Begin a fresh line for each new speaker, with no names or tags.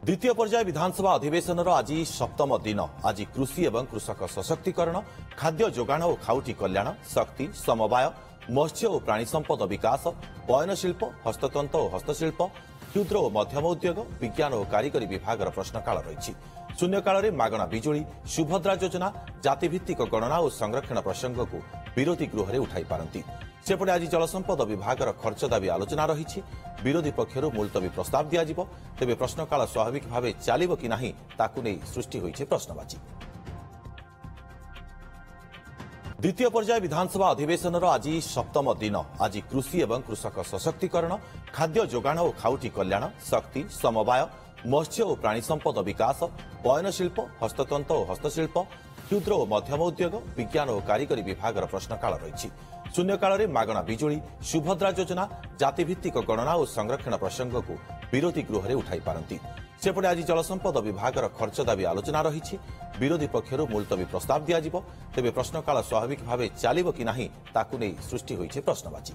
द्वितीय पर्याय विधानसभा अधिवेशन आज सप्तम दिन आज कृषि एवं कृषक सशक्तिकरण खाद्य जोगाण और खाउटी कल्याण शक्ति समवाय मत्स्य और प्राणी संपद विकास बयन शिल्प हस्ततंत्र और हस्तशिल्प क्षुद्र और मध्यम उद्योग विज्ञान और कारिगरी विभाग प्रश्नकाल रही शून्यकाल में मागणा बिजुली सुभद्रा योजना जातिभित्तिक गणना और संरक्षण प्रसंग को विरोधी गृह में उठाई पारती सेपटे आज जलसंपद विभाग खर्च दाबी आलोचना रही विरोधी पक्षर मुलतवी प्रस्ताव दिज्व तेज प्रश्नकाल स्वाभाविक भाव चलो कि नहीं ताकू नहीं सृष्टि होइछे प्रश्नबाची। द्वितीय पर्याय विधानसभा अधिवेशन आज सप्तम दिन आज कृषि एवं कृषक सशक्तिकरण खाद्य जोगाण और खाउटी कल्याण शक्ति समवाय मत्स्य और प्राणी संपद विकास बयन शिल्प हस्ततंत्र और हस्तशिल्प क्षुद्र और मध्यम उद्योग विज्ञान और कारिगरी विभाग प्रश्नकाल रही शून्यकाल में मागणा बिजुली सुभद्रा योजना जातिभित्तिक गणना और संरक्षण प्रसंग को विरोधी गृह में उठाई पारती सेपटे आज जलसंपद विभाग खर्च दाबी आलोचना रही विरोधी पक्षर मुलतवी प्रस्ताव दिज्व तेज प्रश्नकाल स्वाभाविक भाव चलो कि नहीं ताकू नहीं सृष्टि होइछे प्रश्नबाची।